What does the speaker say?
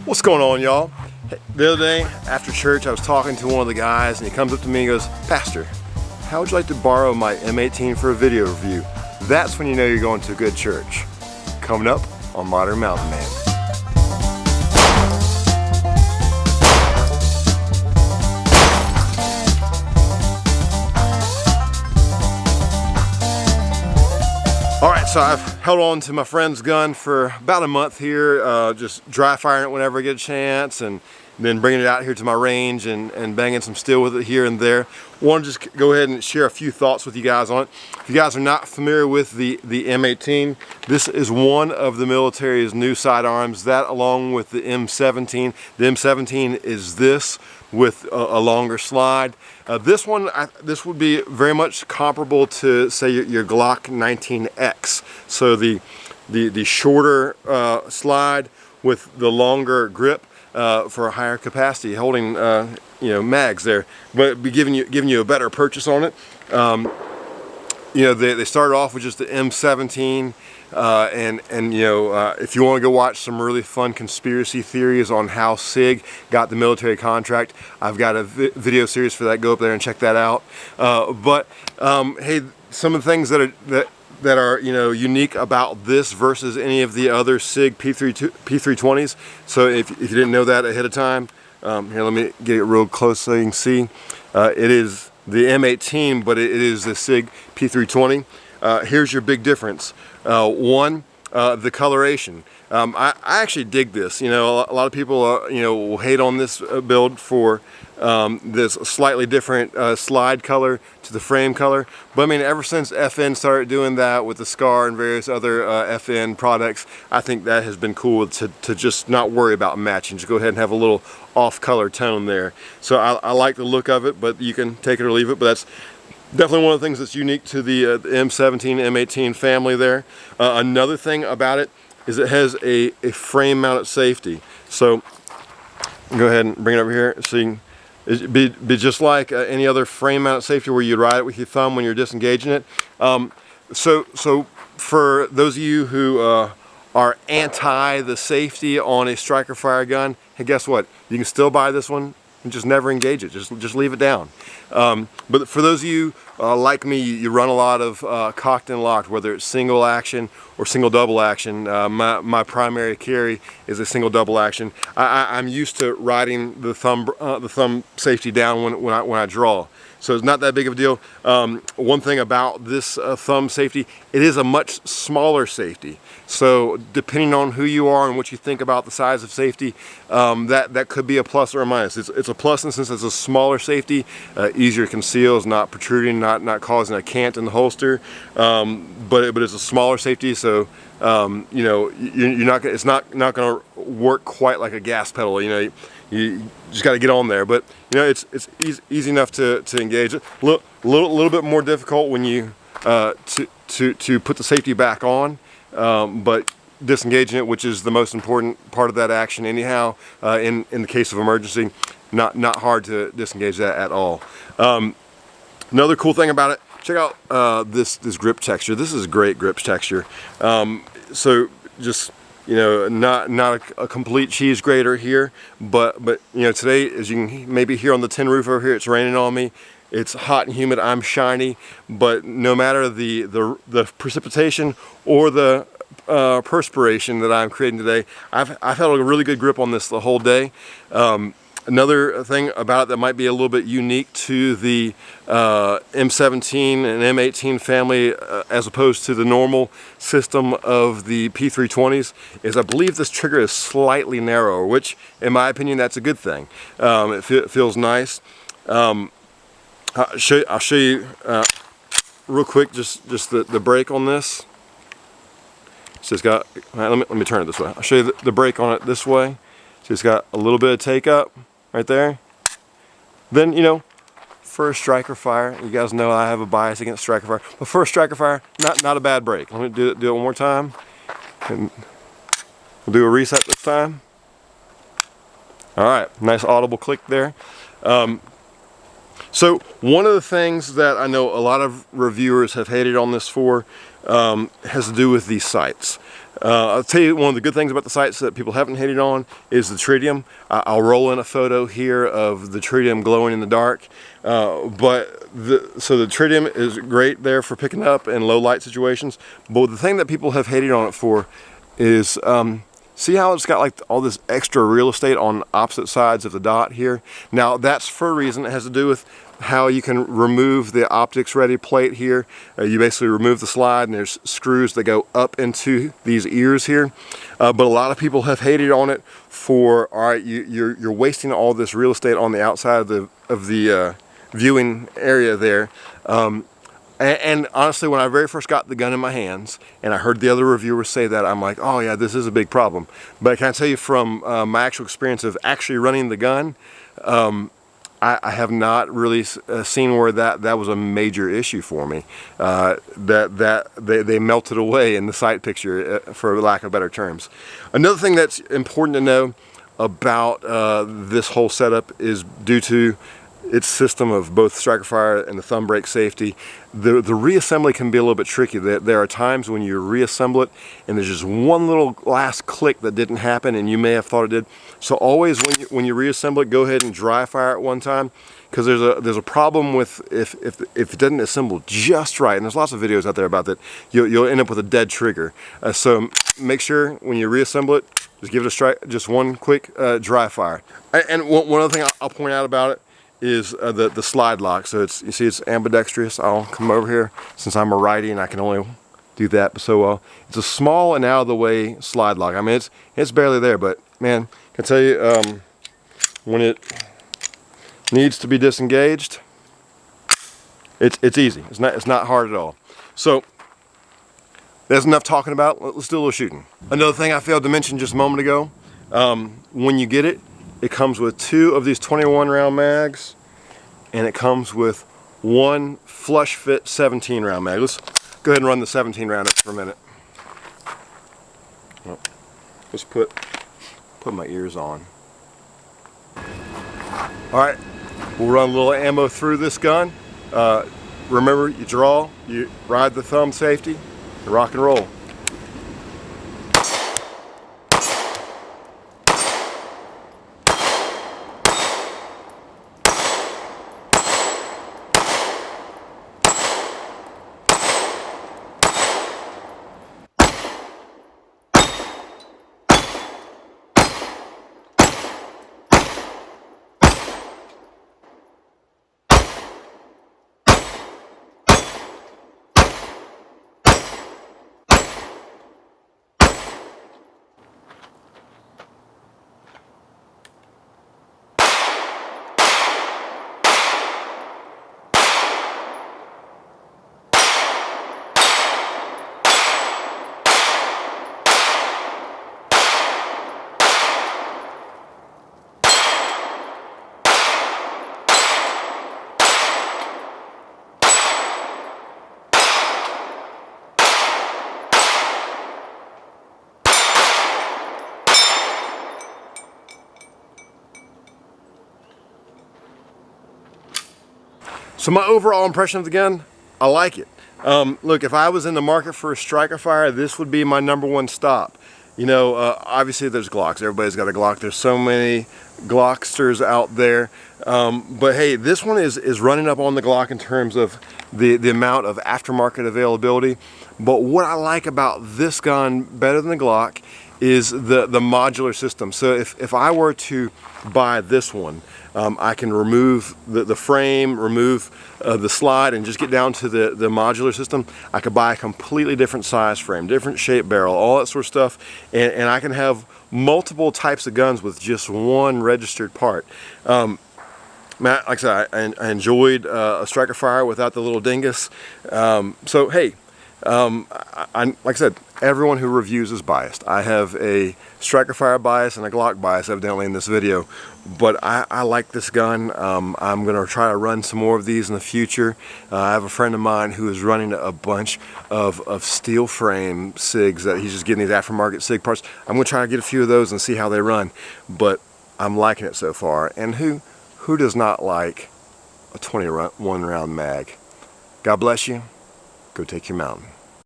What's going on, y'all? The other day after church I was talking to one of the guys and he comes up to me and goes, "Pastor, how would you like to borrow my M18 for a video review?" That's when you know you're going to a good church. Coming up on Modern Mountain Man. Alright, so I've held on to my friend's gun for about a month here, just dry firing it whenever I get a chance and then bringing it out here to my range and banging some steel with it here and there. Want to just go ahead and share a few thoughts with you guys on it. If you guys are not familiar with the M18, this is one of the military's new sidearms, that along with the M17. The M17 is this with a longer slide. This one, this would be very much comparable to, say, your Glock 19X. So the shorter slide with the longer grip for a higher capacity, holding mags there, but be giving you a better purchase on it. They started off with just the M17. If you want to go watch some really fun conspiracy theories on how Sig got the military contract, I've got a video series for that. Go up there and check that out. Hey, some of the things that are unique about this versus any of the other Sig P320s. So if you didn't know that ahead of time, here, let me get it real close so you can see. It is the M18, but it is the Sig P320. Here's your big difference. One, the coloration. I actually dig this. A lot of people will hate on this build for this slightly different slide color to the frame color. But I mean, ever since FN started doing that with the SCAR and various other FN products, I think that has been cool to just not worry about matching. Just go ahead and have a little off-color tone there. So I like the look of it, but you can take it or leave it. But that's definitely one of the things that's unique to the M17, M18 family there. Another thing about it is it has a frame mounted safety. So go ahead and bring it over here so you can, it'd be just like any other frame mounted safety where you ride it with your thumb when you're disengaging it. So for those of you who are anti the safety on a striker fire gun, hey, guess what? You can still buy this one and just never engage it. Just leave it down. But for those of you like me, you run a lot of cocked and locked, whether it's single action or single double action. My primary carry is a single double action. I'm used to riding the thumb safety down when I draw. So it's not that big of a deal. One thing about this thumb safety, it is a much smaller safety. So depending on who you are and what you think about the size of safety, that could be a plus or a minus. It's a plus in the sense it's a smaller safety, easier to conceal, it's not protruding, not causing a cant in the holster. But it's a smaller safety, so it's not going to work quite like a gas pedal. You just got to get on there, but it's easy enough to engage. A little bit more difficult when you to put the safety back on, but disengaging it, which is the most important part of that action anyhow. In the case of emergency, not hard to disengage that at all. Another cool thing about it, check out this grip texture. This is great grip texture. So just not a complete cheese grater here, but today, as you can maybe hear on the tin roof over here, it's raining on me. It's hot and humid. I'm shiny, but no matter the precipitation or the perspiration that I'm creating today, I've held a really good grip on this the whole day. Another thing about it that might be a little bit unique to the M17 and M18 family as opposed to the normal system of the P320s is I believe this trigger is slightly narrower, which in my opinion that's a good thing. It feels nice. I'll show you real quick just the brake on this. So it's got, let me turn it this way. I'll show you the brake on it this way. So it's got a little bit of take up right there. Then, for a striker fire, you guys know I have a bias against striker fire, but for a striker fire, not a bad brake. Let me do it one more time. And we'll do a reset this time. All right, nice audible click there. So one of the things that I know a lot of reviewers have hated on this for has to do with these sights. I'll tell you one of the good things about the sights that people haven't hated on is the tritium. I'll roll in a photo here of the tritium glowing in the dark. So the tritium is great there for picking up in low light situations. But the thing that people have hated on it for is, see how it's got like all this extra real estate on opposite sides of the dot here? Now that's for a reason. It has to do with how you can remove the optics ready plate here. You basically remove the slide and there's screws that go up into these ears here. But a lot of people have hated on it for, all right, you're wasting all this real estate on the outside of the viewing area there. And honestly, when I very first got the gun in my hands and I heard the other reviewers say that, I'm like, oh yeah, this is a big problem. But can I tell you from my actual experience of actually running the gun, I have not really seen where that was a major issue for me. They melted away in the sight picture, for lack of better terms. Another thing that's important to know about this whole setup is due to its system of both striker fire and the thumb brake safety, the reassembly can be a little bit tricky. There are times when you reassemble it and there's just one little last click that didn't happen and you may have thought it did. So always when you reassemble it, go ahead and dry fire it one time, because there's a problem with if it doesn't assemble just right, and there's lots of videos out there about that, you'll end up with a dead trigger. So make sure when you reassemble it, just give it a just one quick dry fire. And one other thing I'll point out about it is the slide lock. So you see it's ambidextrous. I'll come over here since I'm a righty and I can only do that so well. It's a small and out of the way slide lock. I mean, it's barely there, but man, I can tell you when it needs to be disengaged, it's easy. It's not hard at all. So that's enough talking about. Let's do a little shooting. Another thing I failed to mention just a moment ago, when you get it, it comes with 2 of these 21 round mags, and it comes with 1 flush fit 17 round mag. Let's go ahead and run the 17 round up for a minute. Well, let's put my ears on. All right, we'll run a little ammo through this gun. Remember, you draw, you ride the thumb safety, and rock and roll. So my overall impression of the gun, I like it. Look, if I was in the market for a striker fire, this would be my #1 stop. You know, obviously there's Glocks. Everybody's got a Glock. There's so many Glocksters out there. But hey, this one is running up on the Glock in terms of the amount of aftermarket availability. But what I like about this gun better than the Glock is the modular system. So if I were to buy this one, I can remove the frame, remove the slide, and just get down to the modular system. I could buy a completely different size frame, different shape barrel, all that sort of stuff, and I can have multiple types of guns with just one registered part. Matt, like I said, I enjoyed a striker fire without the little dingus. So hey, like I said, everyone who reviews is biased. I have a striker fire bias and a Glock bias evidently in this video, but I like this gun. I'm going to try to run some more of these in the future. I have a friend of mine who is running a bunch of steel frame SIGs that he's just getting these aftermarket SIG parts. I'm going to try to get a few of those and see how they run, but I'm liking it so far. And who does not like a 21 round mag? God bless you. Go take your mountain.